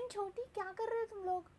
And छोटी, क्या कर रहे हो तुम लोग?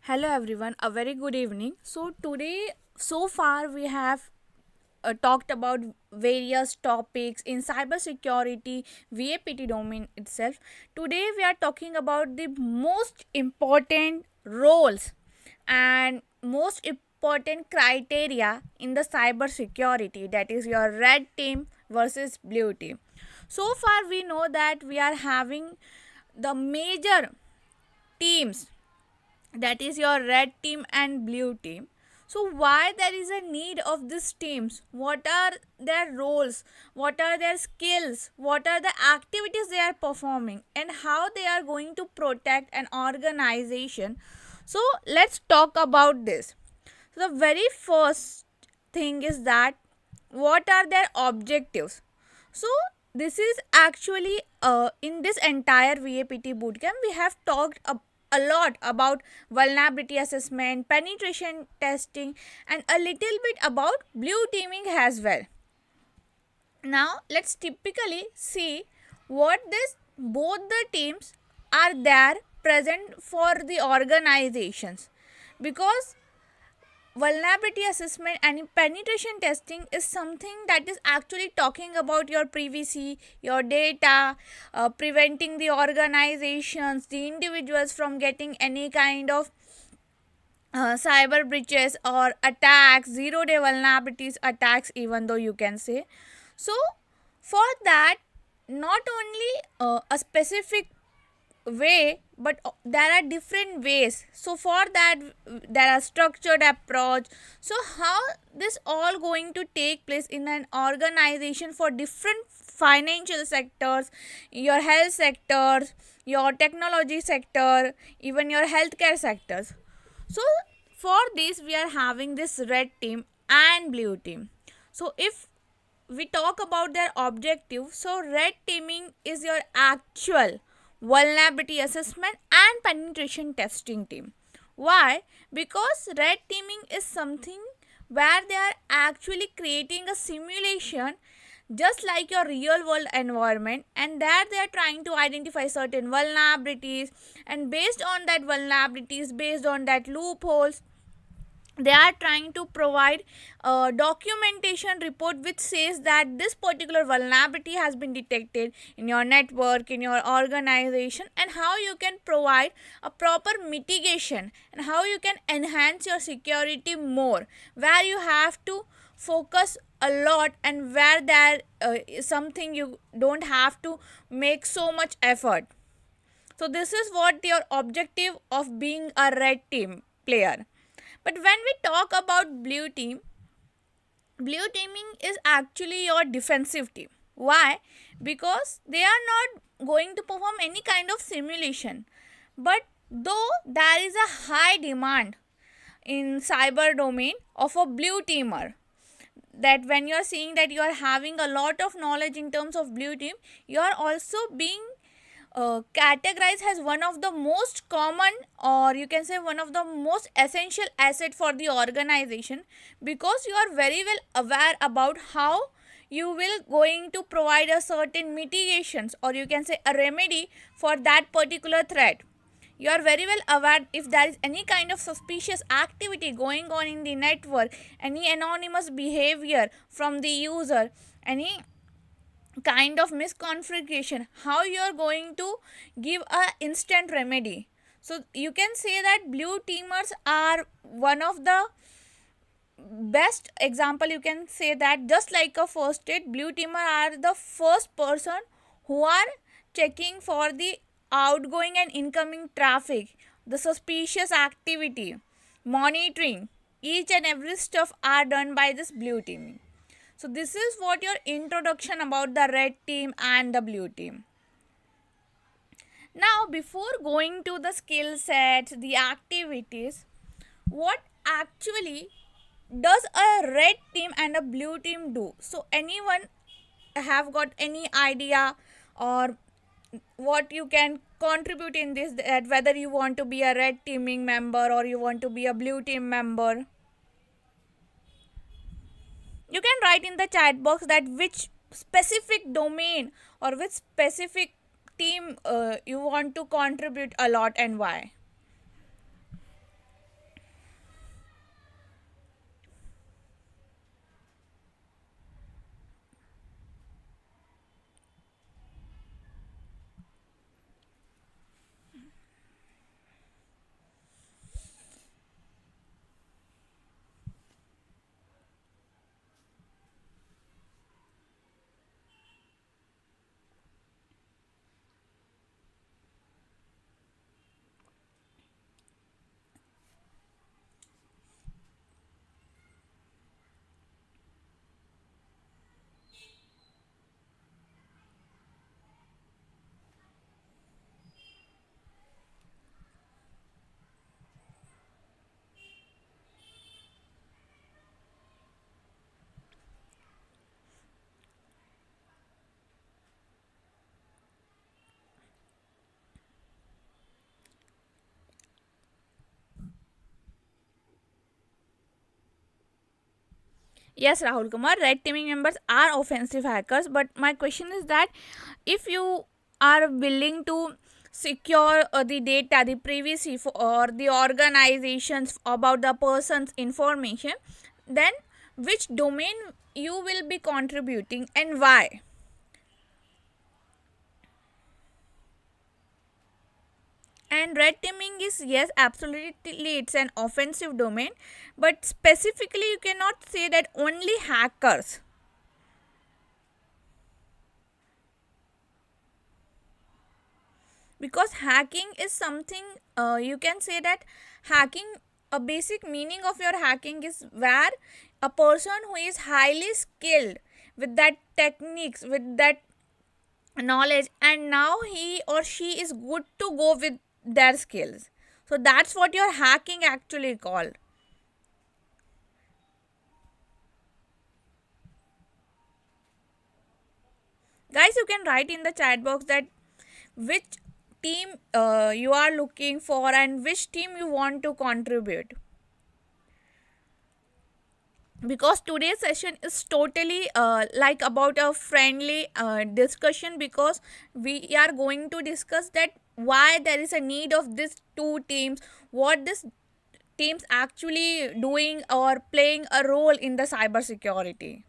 Hello everyone, a very good evening. So today, so far we have talked about various topics in cybersecurity, VAPT domain itself. Today we are talking about the most important roles and most important criteria in the cybersecurity, that is your red team versus blue team. So far we know that we are having the major teams, that is your red team and blue team. So why there is a need of these teams? What are their roles? What are their skills? What are the activities they are performing? And how they are going to protect an organization? So let's talk about this. So the very first thing is that what are their objectives? So this is actually in this entire VAPT bootcamp we have talked a lot about vulnerability assessment, penetration testing, and a little bit about blue teaming as well. Now let's typically see what this both the teams are there present for the organizations, because vulnerability assessment and penetration testing is something that is actually talking about your privacy, your data, preventing the organizations, the individuals from getting any kind of cyber breaches or attacks, 0 day vulnerabilities attacks, even though you can say. So, for that, not only a specific way, but there are different ways. So for that there are structured approach. So how this all going to take place in an organization for different financial sectors, your health sectors, your technology sector, even your healthcare sectors. So for this we are having this red team and blue team. So if we talk about their objective, so red teaming is your actual vulnerability assessment and penetration testing team. Why? Because red teaming is something where they are actually creating a simulation just like your real world environment, and there they are trying to identify certain vulnerabilities, and based on that vulnerabilities, based on that loopholes, they are trying to provide a documentation report which says that this particular vulnerability has been detected in your network, in your organization, and how you can provide a proper mitigation and how you can enhance your security more, where you have to focus a lot and where there is something you don't have to make so much effort. So this is what your objective of being a red team player. But when we talk about blue team, blue teaming is actually your defensive team. Why? Because they are not going to perform any kind of simulation. But though there is a high demand in cyber domain of a blue teamer, that when you are seeing that you are having a lot of knowledge in terms of blue team, you are also being categorized as one of the most common, or you can say one of the most essential asset for the organization, because you are very well aware about how you will going to provide a certain mitigations, or you can say a remedy for that particular threat. You are very well aware if there is any kind of suspicious activity going on in the network, any anonymous behavior from the user, any kind of misconfiguration, how you are going to give a instant remedy. So you can say that blue teamers are one of the best example. You can say that just like a first aid, blue teamer are the first person who are checking for the outgoing and incoming traffic, the suspicious activity, monitoring, each and every stuff are done by this blue teaming. So this is what your introduction about the red team and the blue team. Now before going to the skill sets, the activities, what actually does a red team and a blue team do? So anyone have got any idea, or what you can contribute in this, that whether you want to be a red teaming member or you want to be a blue team member? You can write in the chat box that which specific domain or which specific team you want to contribute a lot and why. Yes, Rahul Kumar, red teaming members are offensive hackers, but my question is that if you are willing to secure the data, the privacy or the organizations about the person's information, then which domain you will be contributing and why? And red teaming is, yes, absolutely, it's an offensive domain, but specifically you cannot say that only hackers, because hacking is something, you can say that hacking, a basic meaning of your hacking is where a person who is highly skilled with that techniques, with that knowledge, and now he or she is good to go with their skills. So that's what your hacking actually called. Guys, you can write in the chat box that which team you are looking for and which team you want to contribute, because today's session is totally like about a friendly discussion, because we are going to discuss that why there is a need of these two teams, what this teams actually doing or playing a role in the cybersecurity.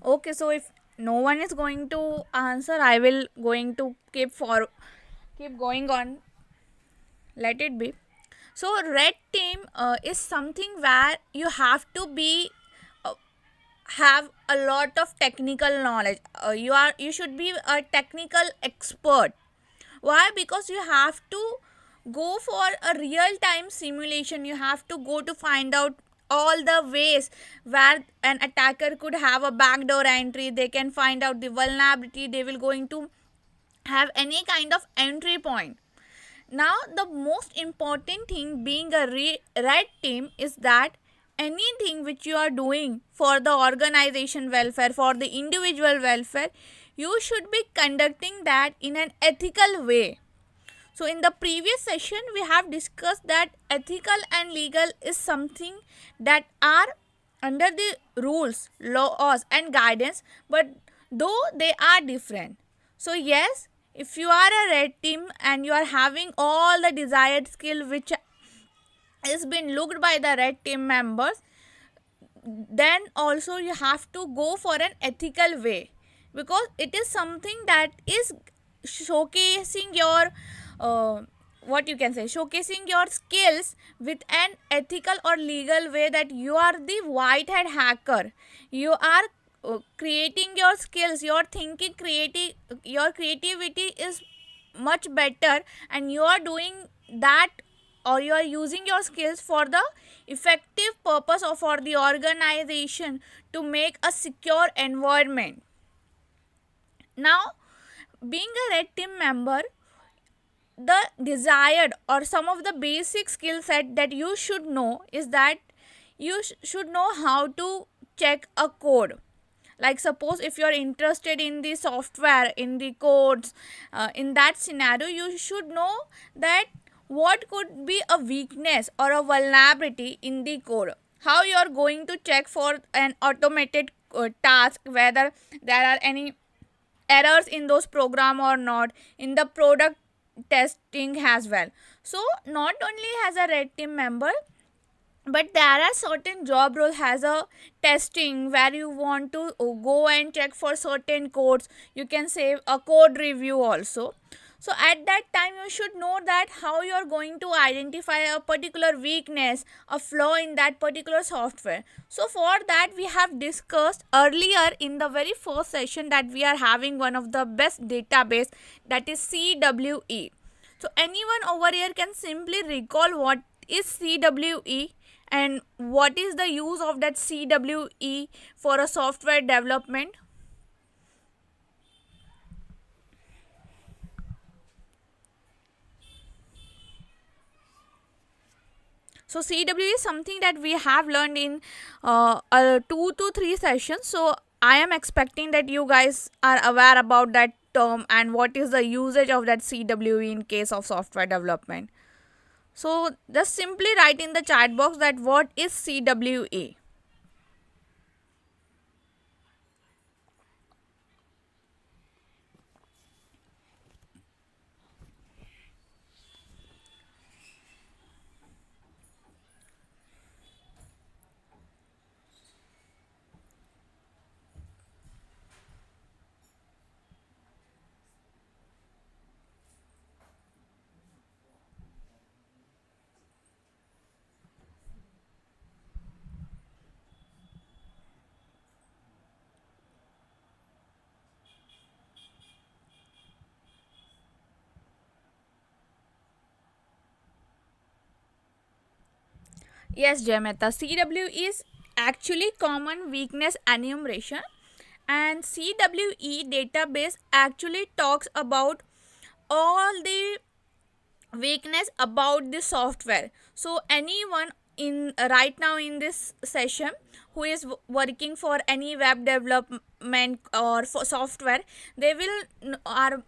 Okay, so if no one is going to answer, I will going to keep going on. Let it be. So red team is something where you have to be uh, have a lot of technical knowledge. You should be a technical expert. Why? Because you have to go for a real time simulation. You have to go to find out all the ways where an attacker could have a backdoor entry. They can find out the vulnerability. They will going to have any kind of entry point. Now, the most important thing being a red team is that anything which you are doing for the organization welfare, for the individual welfare, you should be conducting that in an ethical way. So, in the previous session, we have discussed that ethical and legal is something that are under the rules, laws, and guidance, but though they are different. So, yes, if you are a red team and you are having all the desired skill which is been looked by the red team members, then also you have to go for an ethical way, because it is something that is showcasing your what you can say, showcasing your skills with an ethical or legal way, that you are the white hat hacker. You are creating your skills, your thinking creative, your creativity is much better, and you are doing that, or you are using your skills for the effective purpose or for the organization to make a secure environment. Now, being a red team member, the desired or some of the basic skill set that you should know is that you should know how to check a code. Like, suppose if you are interested in the software, in the codes, in that scenario, you should know that what could be a weakness or a vulnerability in the code, how you are going to check for an automated task whether there are any errors in those program or not, in the product testing as well. So not only as a red team member, but there are certain job role has a testing where you want to go and check for certain codes. You can save a code review also. So at that time you should know that how you are going to identify a particular weakness, a flaw in that particular software. So for that we have discussed earlier in the very first session that we are having one of the best database, that is CWE. So anyone over here can simply recall what is CWE and what is the use of that CWE for a software development? So CWE is something that we have learned in 2 to 3 sessions. So I am expecting that you guys are aware about that term and what is the usage of that CWE in case of software development. So just simply write in the chat box that what is CWE. Yes, Jameta. CWE is actually common weakness enumeration, and CWE database actually talks about all the weakness about the software. So anyone in right now in this session who is working for any web development or for software, they will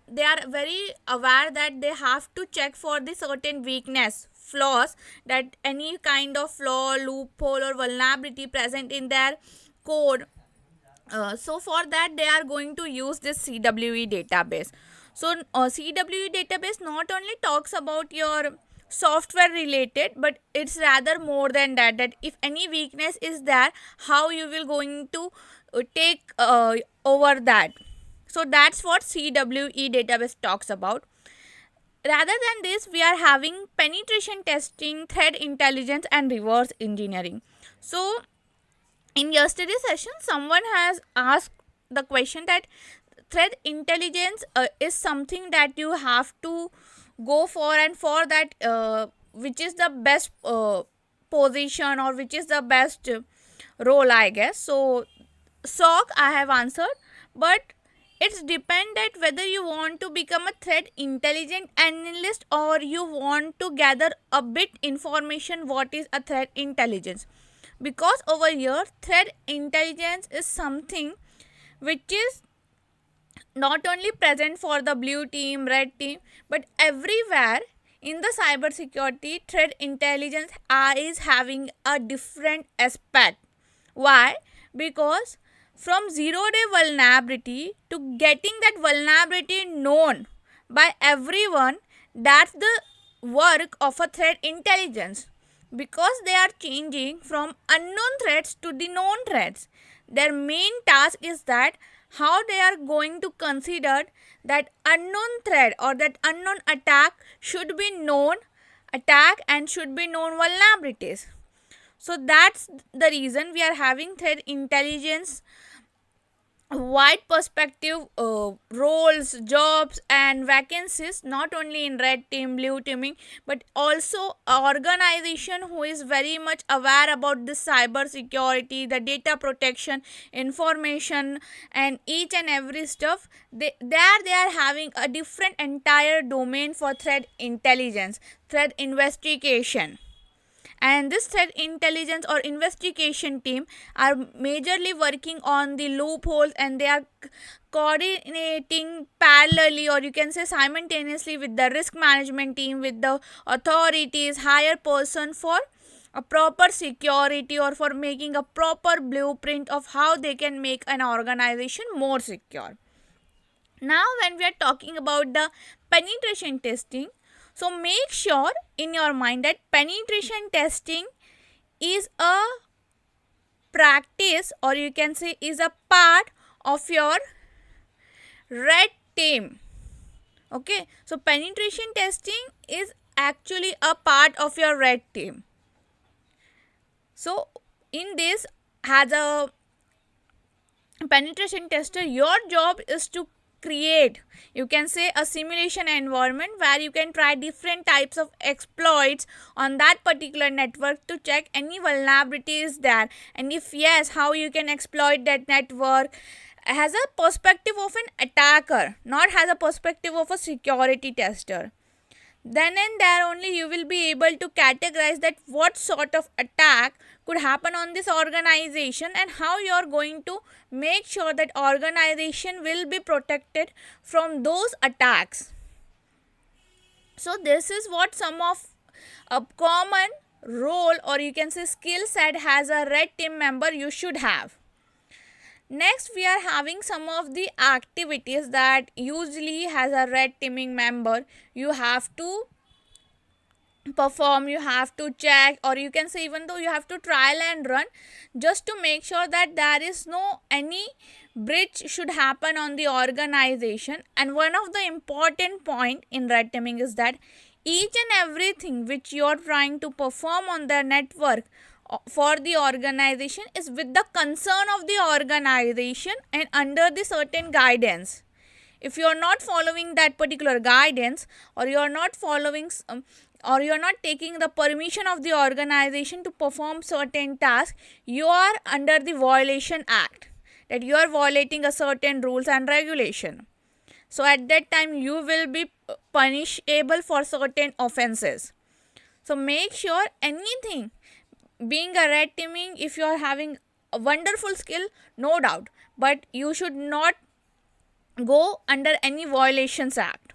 they are very aware that they have to check for the certain weakness, flaws, that any kind of flaw, loophole or vulnerability present in their code. So for that they are going to use this CWE database. So CWE database not only talks about your software related, but it's rather more than that, that if any weakness is there, how you will going to take over that. So that's what CWE database talks about. Rather than this, we are having penetration testing, threat intelligence and reverse engineering. So in yesterday's session someone has asked the question that threat intelligence is something that you have to go for, and for that which is the best position or which is the best role, I guess. So SOC I have answered, but it's dependent whether you want to become a threat intelligent analyst or you want to gather a bit information what is a threat intelligence. Because over here threat intelligence is something which is not only present for the blue team, red team, but everywhere in the cybersecurity threat intelligence is having a different aspect. Why? Because from 0 day vulnerability to getting that vulnerability known by everyone, that's the work of a threat intelligence. Because they are changing from unknown threats to the known threats, their main task is that how they are going to consider that unknown threat or that unknown attack should be known attack and should be known vulnerabilities. So that's the reason we are having threat intelligence wide perspective roles, jobs and vacancies, not only in red team, blue teaming, but also organization who is very much aware about the cyber security, the data protection, information and each and every stuff. They are having a different entire domain for threat intelligence, threat investigation. and this threat intelligence or investigation team are majorly working on the loopholes, and they are coordinating parallelly, or you can say simultaneously, with the risk management team, with the authorities, hire person for a proper security or for making a proper blueprint of how they can make an organization more secure. Now when we are talking about the penetration testing, so make sure in your mind that penetration testing is a practice, or you can say is a part of your red team. Okay, so penetration testing is actually a part of your red team. So in this, as a penetration tester, your job is to create, you can say, a simulation environment where you can try different types of exploits on that particular network to check any vulnerability is there, and if yes, how you can exploit that network as a perspective of an attacker, not as a perspective of a security tester. Then and there only you will be able to categorize that what sort of attack could happen on this organization, and how you are going to make sure that organization will be protected from those attacks. So this is what some of a common role, or you can say skill set, as a red team member you should have. Next, we are having some of the activities that usually as a red teaming member you have to perform, you have to check, or you can say even though you have to trial and run, just to make sure that there is no any breach should happen on the organization. And one of the important point in red teaming is that each and everything which you are trying to perform on the network for the organization is with the concern of the organization and under the certain guidance. If you are not following that particular guidance, or you are not following or you are not taking the permission of the organization to perform certain tasks, you are under the violation act, that you are violating a certain rules and regulation. So at that time you will be punishable for certain offenses. So make sure anything, being a red teaming, if you are having a wonderful skill, no doubt, but you should not go under any violations act.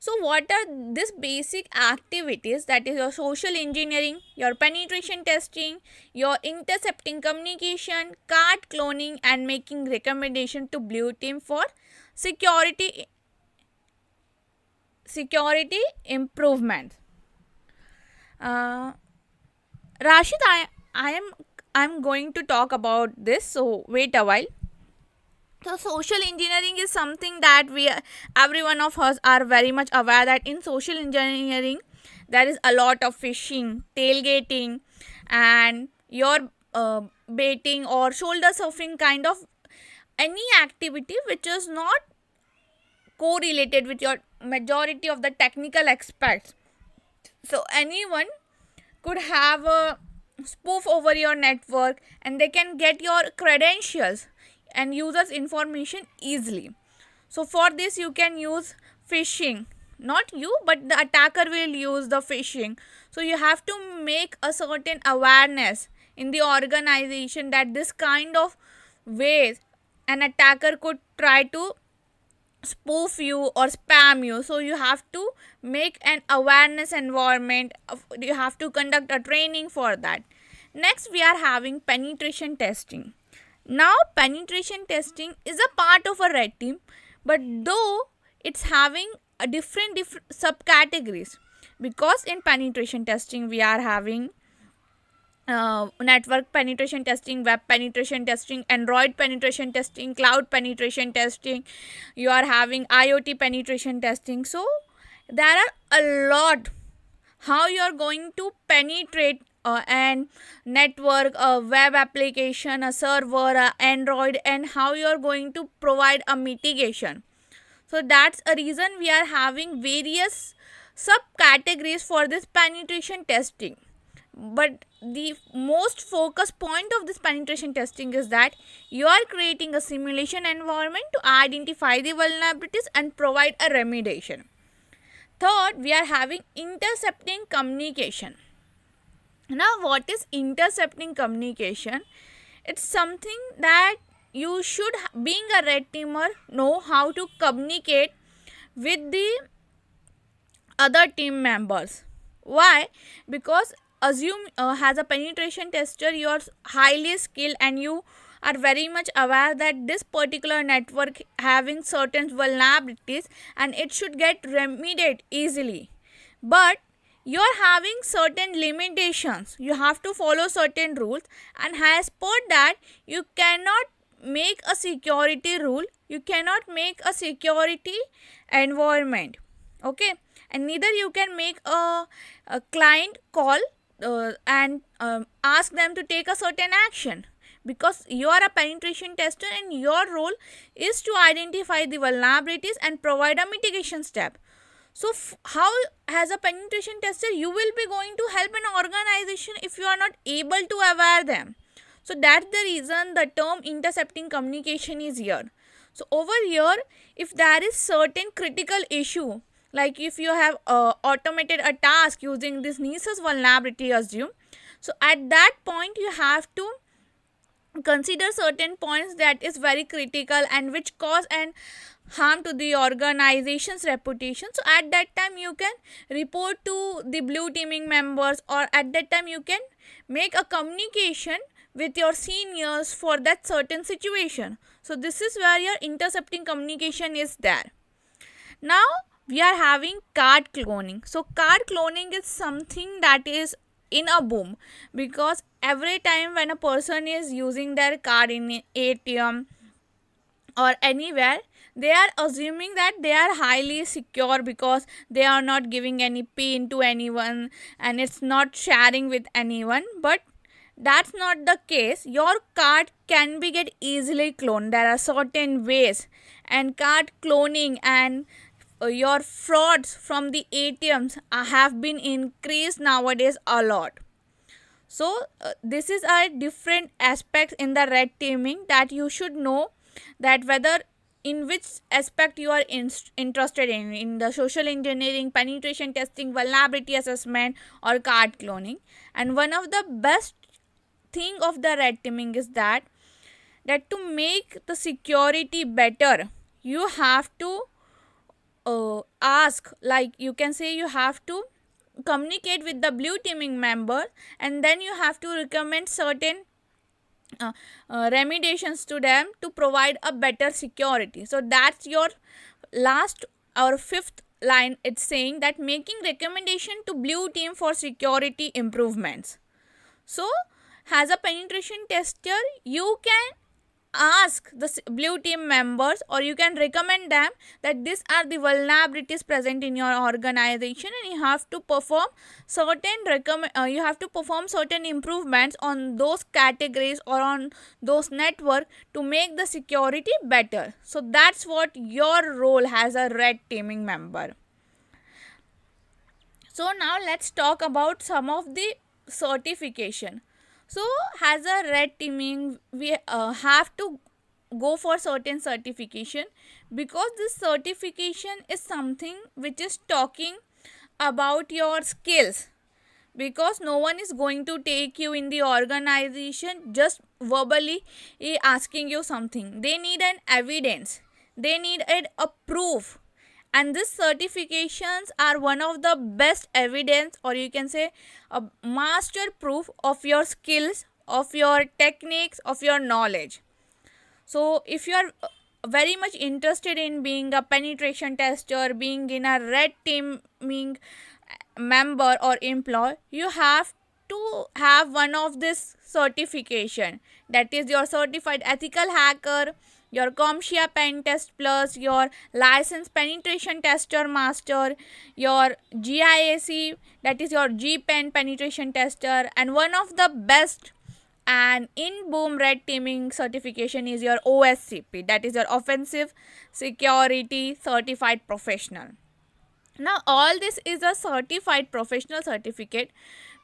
So what are these basic activities? That is your social engineering, your penetration testing, your intercepting communication, card cloning, and making recommendation to blue team for security improvement. Rashid, I'm going to talk about this, so wait a while. So social engineering is something that every one of us are very much aware that in social engineering there is a lot of phishing, tailgating, and your baiting or shoulder surfing kind of any activity which is not correlated with your majority of the technical aspects. So anyone could have a spoof over your network, and they can get your credentials and users information easily. So for this you can use phishing, not you, but the attacker will use the phishing. So you have to make a certain awareness in the organization that this kind of ways an attacker could try to spoof you or spam you. So you have to make an awareness environment, you have to conduct a training for that. Next, we are having penetration testing. Now penetration testing is a part of a red team, but though it's having a different subcategories, because in penetration testing we are having network penetration testing, web penetration testing, Android penetration testing, cloud penetration testing, you are having IoT penetration testing. So there are a lot how you are going to penetrate and network, a web application, a server, a Android, and how you are going to provide a mitigation. So that's a reason we are having various subcategories for this penetration testing. But the most focus point of this penetration testing is that you are creating a simulation environment to identify the vulnerabilities and provide a remediation. Third, we are having intercepting communication. Now, what is intercepting communication? It's something that you should, being a red teamer, know how to communicate with the other team members. Why? Because assume as a penetration tester you are highly skilled and you are very much aware that this particular network having certain vulnerabilities and it should get remedied easily, but you are having certain limitations, you have to follow certain rules, and as per that you cannot make a security rule, you cannot make a security environment. Okay, and neither you can make a client call and ask them to take a certain action, because you are a penetration tester and your role is to identify the vulnerabilities and provide a mitigation step. So how, as a penetration tester, you will be going to help an organization if you are not able to aware them? So that's the reason the term intercepting communication is here. So over here, if there is certain critical issue, like if you have automated a task using this Nessus vulnerability, assume, so at that point you have to consider certain points that is very critical and which cause and harm to the organization's reputation. So at that time you can report to the blue teaming members, or at that time you can make a communication with your seniors for that certain situation. So this is where your intercepting communication is there. Now we are having card cloning. So card cloning is something that is in a boom, because every time when a person is using their card in ATM or anywhere, they are assuming that they are highly secure because they are not giving any pin to anyone and it's not sharing with anyone. But that's not the case. Your card can be get easily cloned. There are certain ways, and card cloning and your frauds from the ATMs have been increased nowadays a lot. So this is a different aspect in the red teaming that you should know, that whether in which aspect you are interested in the social engineering, penetration testing, vulnerability assessment, or card cloning. And one of the best thing of the red teaming is that to make the security better, you have to ask, like you can say, you have to communicate with the blue teaming member, and then you have to recommend certain remediations to them to provide a better security. So that's your last or fifth line. It's saying that making recommendation to blue team for security improvements. So as a penetration tester, you can ask the blue team members, or you can recommend them that these are the vulnerabilities present in your organization, and you have to perform certain improvements on those categories or on those network to make the security better. So that's what your role as a red teaming member. So now let's talk about some of the certification. So as a red teaming, we have to go for certain certification, because this certification is something which is talking about your skills, because no one is going to take you in the organization just verbally asking you something. They need an evidence, they need a proof, and these certifications are one of the best evidence, or you can say a master proof of your skills, of your techniques, of your knowledge. So if you are very much interested in being a penetration tester, being in a red teaming member or employee, you have to have one of this certification, that is your certified ethical hacker, your CompTIA pen test plus, your licensed penetration tester master, your GIAC, that is your G-pen penetration tester, and one of the best and in boom red teaming certification is your OSCP, that is your offensive security certified professional. Now all this is a certified professional certificate,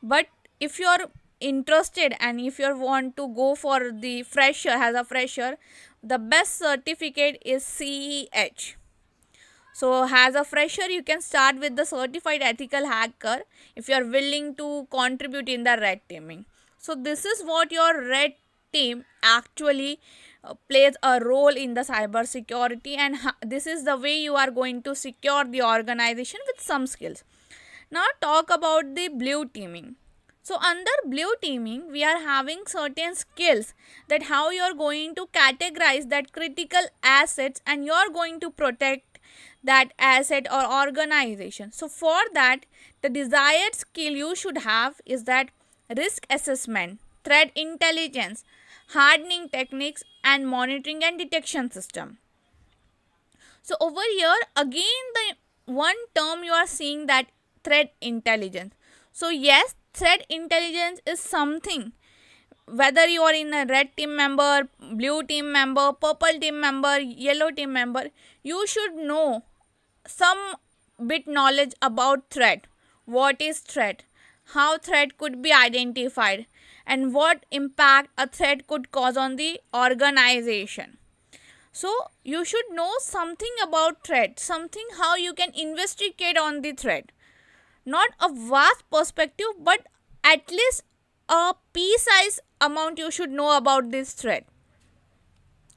but if you are interested and if you want to go for the fresher, as a fresher, the best certificate is CEH. So as a fresher, you can start with the certified ethical hacker if you are willing to contribute in the red teaming. So this is what your red team actually plays a role in the cyber security, and this is the way you are going to secure the organization with some skills. Now talk about the blue teaming. So under blue teaming, we are having certain skills that how you are going to categorize that critical assets and you are going to protect that asset or organization. So for that, the desired skill you should have is that risk assessment, threat intelligence, hardening techniques, and monitoring and detection system. So over here again, the one term you are seeing, that threat intelligence. So yes, threat intelligence is something, whether you are in a red team member, blue team member, purple team member, yellow team member, you should know some bit knowledge about threat. What is threat? How threat could be identified, and what impact a threat could cause on the organization. So you should know something about threat, something how you can investigate on the threat. Not a vast perspective, but at least a pea-size amount you should know about this threat.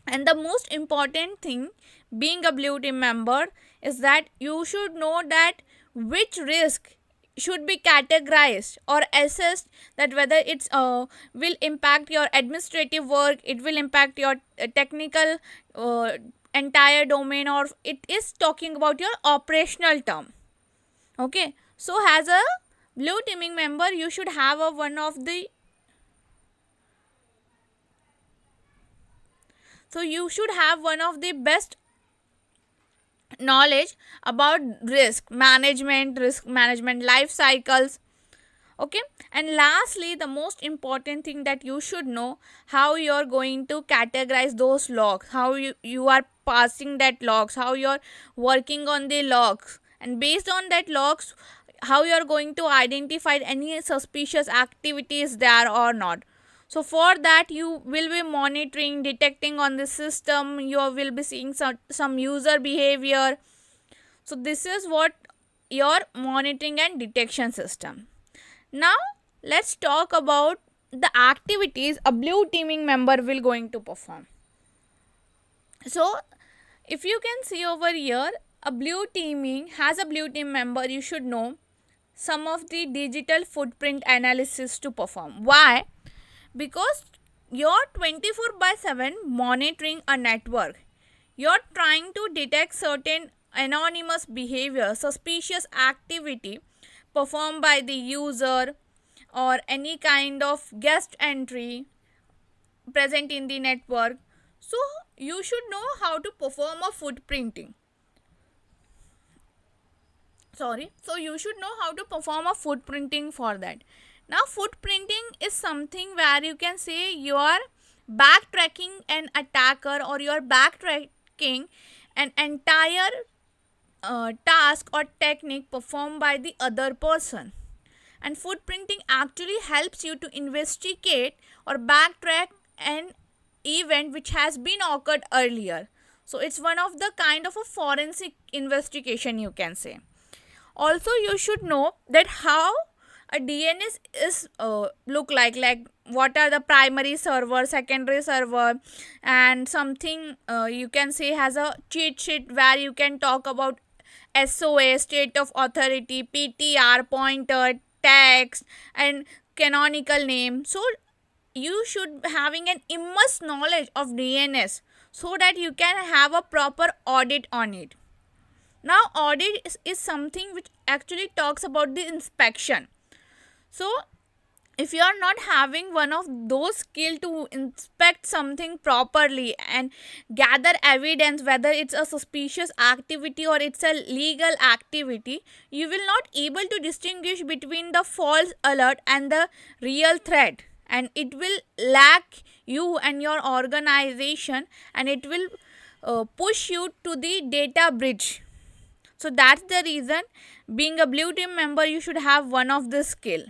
And the most important thing, being a blue team member, is that you should know that which risk should be categorized or assessed, that whether it's will impact your administrative work, it will impact your technical entire domain, or it is talking about your operational term. Okay, so as a blue teaming member, you should have a one of the best knowledge about risk management life cycles. Okay, and lastly, the most important thing that you should know, how you are going to categorize those logs, how you are passing that logs, how you are working on the logs, and based on that logs, how you are going to identify any suspicious activities there or not. So for that, you will be monitoring, detecting on the system, you will be seeing some user behavior. So this is what your monitoring and detection system. Now let's talk about the activities a blue teaming member will going to perform. So if you can see over here, a blue teaming has a blue team member, you should know some of the digital footprint analysis to perform. Why? Because you're 24/7 monitoring a network. You're trying to detect certain anonymous behavior, suspicious activity performed by the user, or any kind of guest entry present in the network. So you should know how to perform a footprinting. So you should know how to perform a footprinting for that. Now footprinting is something where you can say you are backtracking an attacker, or you are backtracking an entire task or technique performed by the other person. And footprinting actually helps you to investigate or backtrack an event which has been occurred earlier. So it's one of the kind of a forensic investigation, you can say. Also you should know that how a DNS is look like what are the primary server, secondary server, and something you can say has a cheat sheet where you can talk about SOA, state of authority, PTR, pointer, text, and canonical name. So you should having an immense knowledge of DNS so that you can have a proper audit on it. Now audit is something which actually talks about the inspection. So if you are not having one of those skills to inspect something properly and gather evidence whether it's a suspicious activity or it's a legal activity, you will not able to distinguish between the false alert and the real threat, and it will lack you and your organization, and it will push you to the data breach. So that's the reason, being a blue team member, you should have one of this skill.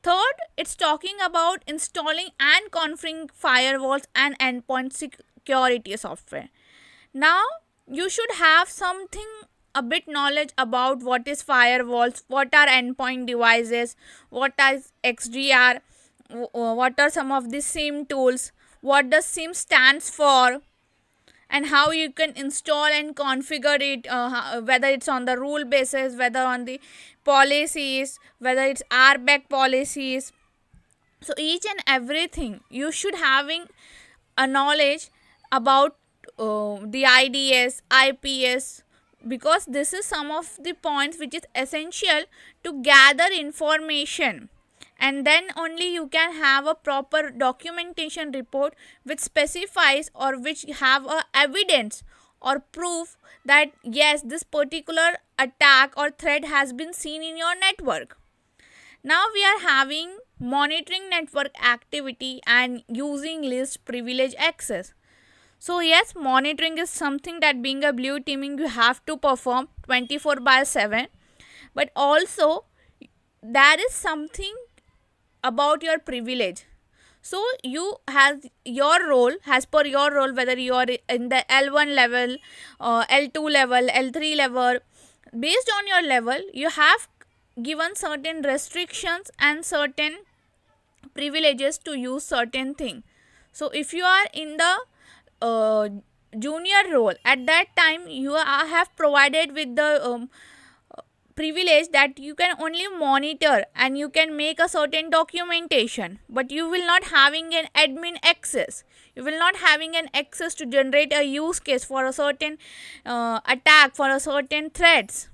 Third, it's talking about installing and configuring firewalls and endpoint security software. Now, you should have something a bit knowledge about what is firewalls, what are endpoint devices, what is XDR, what are some of the SIM tools, what does SIM stands for, and how you can install and configure it, whether it's on the rule basis, whether on the policies, whether it's RBAC policies. So each and everything you should having a knowledge about the IDS, IPS, because this is some of the points which is essential to gather information, and then only you can have a proper documentation report which specifies or which have a evidence or proof that yes, this particular attack or threat has been seen in your network. Now we are having monitoring network activity and using least privilege access. So yes, monitoring is something that being a blue teaming you have to perform 24/7, but also there is something about your privilege. So you have your role, as per your role, whether you are in the L1 level, L2 level, L3 level, based on your level you have given certain restrictions and certain privileges to use certain thing. So if you are in the junior role, at that time you have provided with the privilege that you can only monitor and you can make a certain documentation, but you will not having an admin access, you will not having an access to generate a use case for a certain attack, for a certain threats.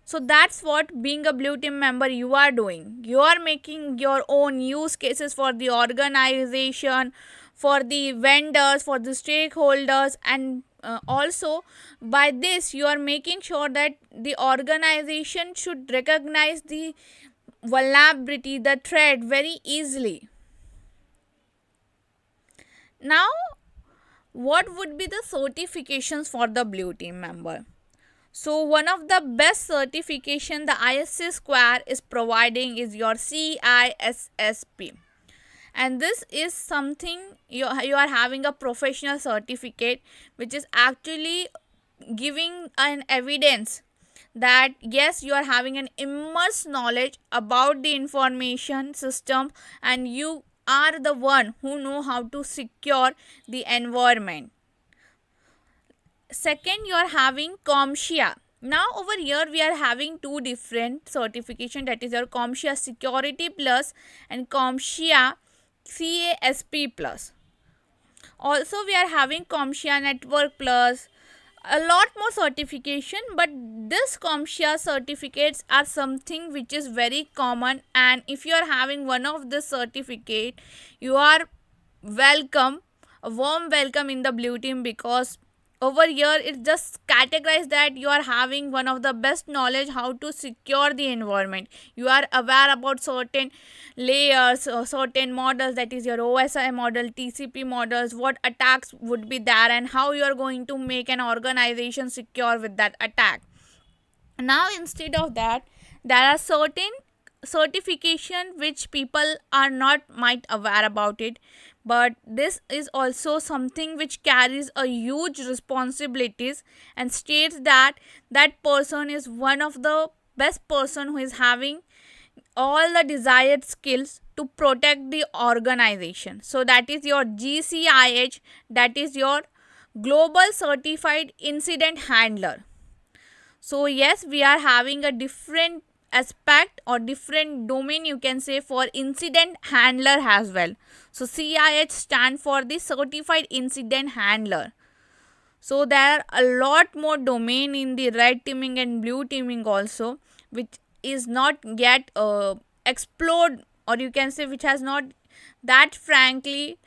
So that's what being a blue team member you are doing. You are making your own use cases for the organization, for the vendors, for the stakeholders, and also by this you are making sure that the organization should recognize the vulnerability, the threat very easily. Now, what would be the certifications for the blue team member? So one of the best certification the ISC Square is providing is your CISSP, and this is something you are having a professional certificate which is actually giving an evidence that yes, you are having an immense knowledge about the information system and you are the one who know how to secure the environment. Second, you are having CompTIA. Now over here we are having two different certification, that is your CompTIA Security Plus and CompTIA CASP Plus. Also we are having CompTIA Network Plus, a lot more certification, but this CompTIA certificates are something which is very common, and if you are having one of this certificate you are welcome, a warm welcome in the blue team, because over here it just categorized that you are having one of the best knowledge how to secure the environment. You are aware about certain layers or certain models, that is your OSI model, TCP models, what attacks would be there and how you are going to make an organization secure with that attack. Now instead of that, there are certain certification which people are not might aware about it, but this is also something which carries a huge responsibilities and states that that person is one of the best person who is having all the desired skills to protect the organization. So that is your GCIH, that is your global certified incident handler. So yes, we are having a different aspect or different domain, you can say, for incident handler as well. So CIH stand for the certified incident handler. So there are a lot more domain in the red teaming and blue teaming also, which is not yet explored, or you can say which has not that frankly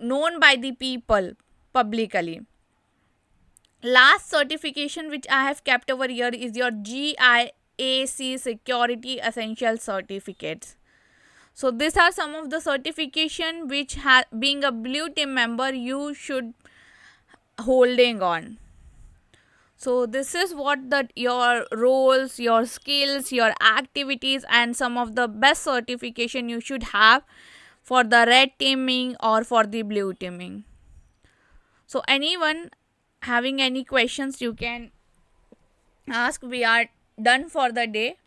known by the people publicly. Last certification which I have kept over here is your GIAC Security Essential Certificates. So these are some of the certification which being a blue team member you should holding on. So this is what your roles, your skills, your activities, and some of the best certification you should have for the red teaming or for the blue teaming. So anyone having any questions, you can ask. We are done for the day.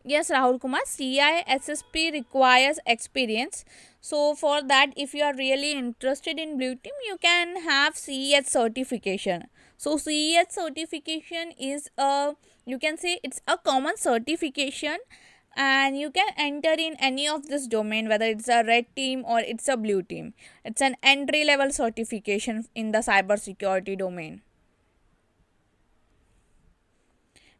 Yes, Rahul Kumar, CISSP requires experience. So, for that, if you are really interested in Blue Team, you can have CES certification. So, CES certification is a, you can say it's a common certification, and you can enter in any of this domain, whether it's a red team or it's a blue team. It's an entry level certification in the cybersecurity domain.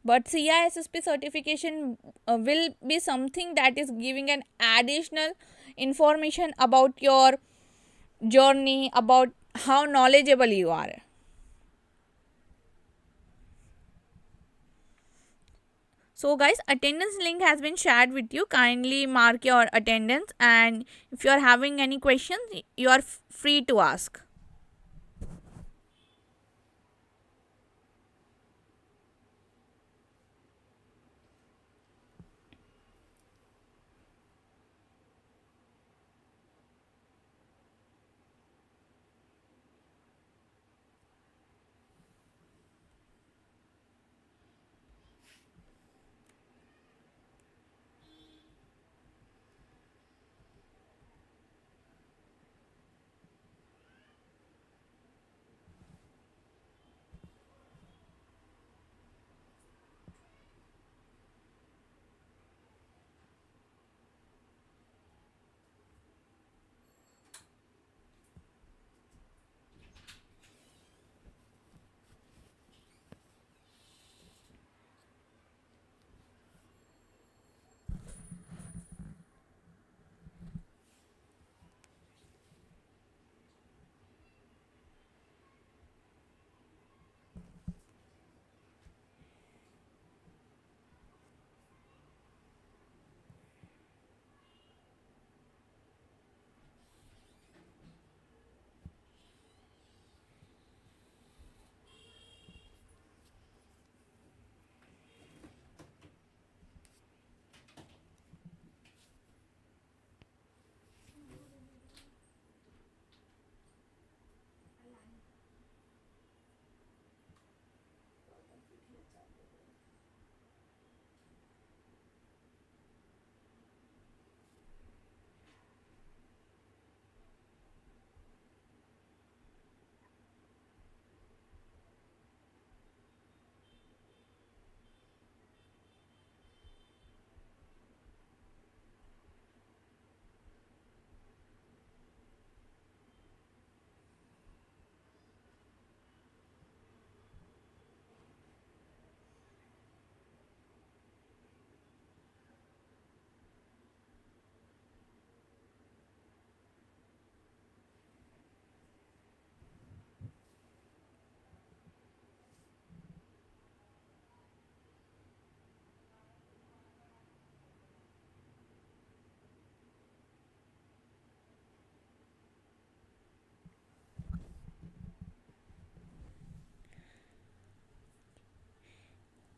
But CISSP certification will be something that is giving an additional information about your journey, about how knowledgeable you are. So guys, attendance link has been shared with you. Kindly mark your attendance, and if you are having any questions, you are free to ask.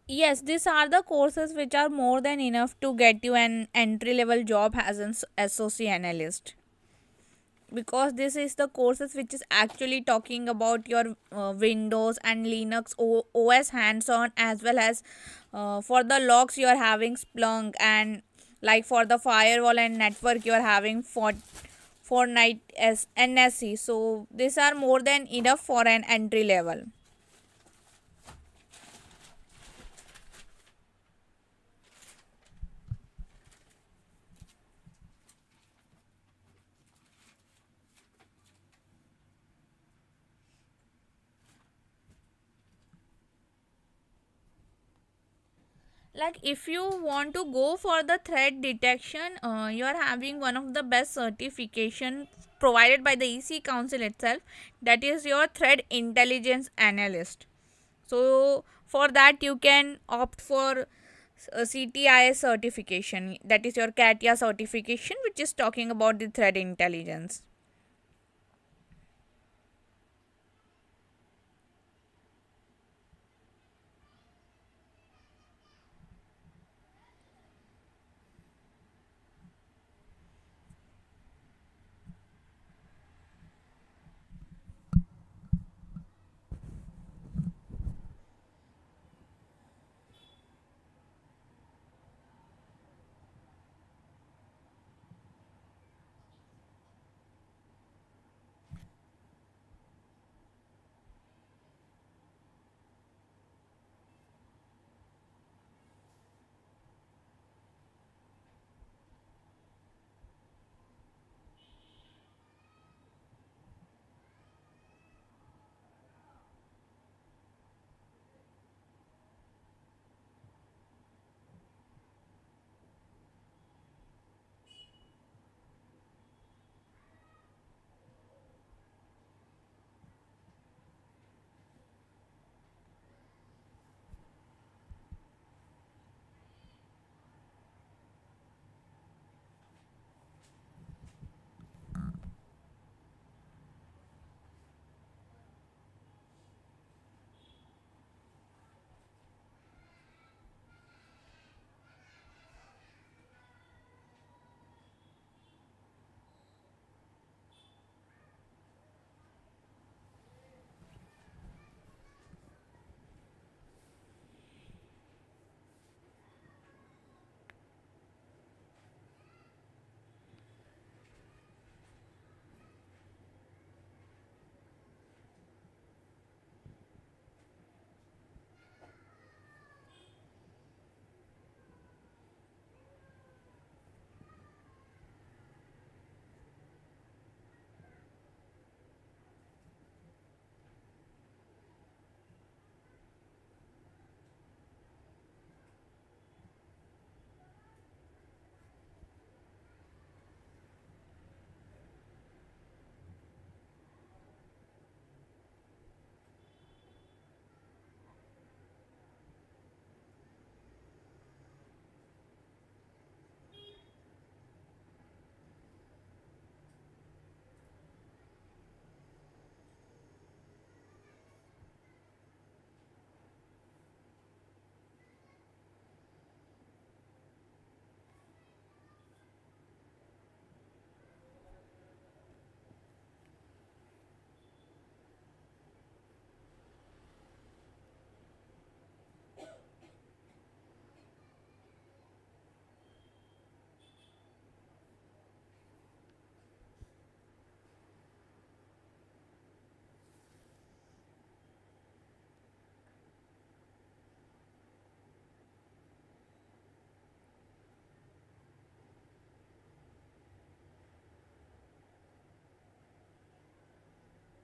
Yes, these are the courses which are more than enough to get you an entry level job as an associate analyst, because this is the courses which is actually talking about your Windows and Linux OS hands on, as well as for the logs you are having Splunk, and like for the firewall and network you are having Fortnite as NSC. So these are more than enough for an entry level. Like if you want to go for the threat detection, you are having one of the best certification provided by the EC Council itself, that is your threat intelligence analyst. So for that you can opt for CTIS certification, that is your CATIA certification, which is talking about the threat intelligence.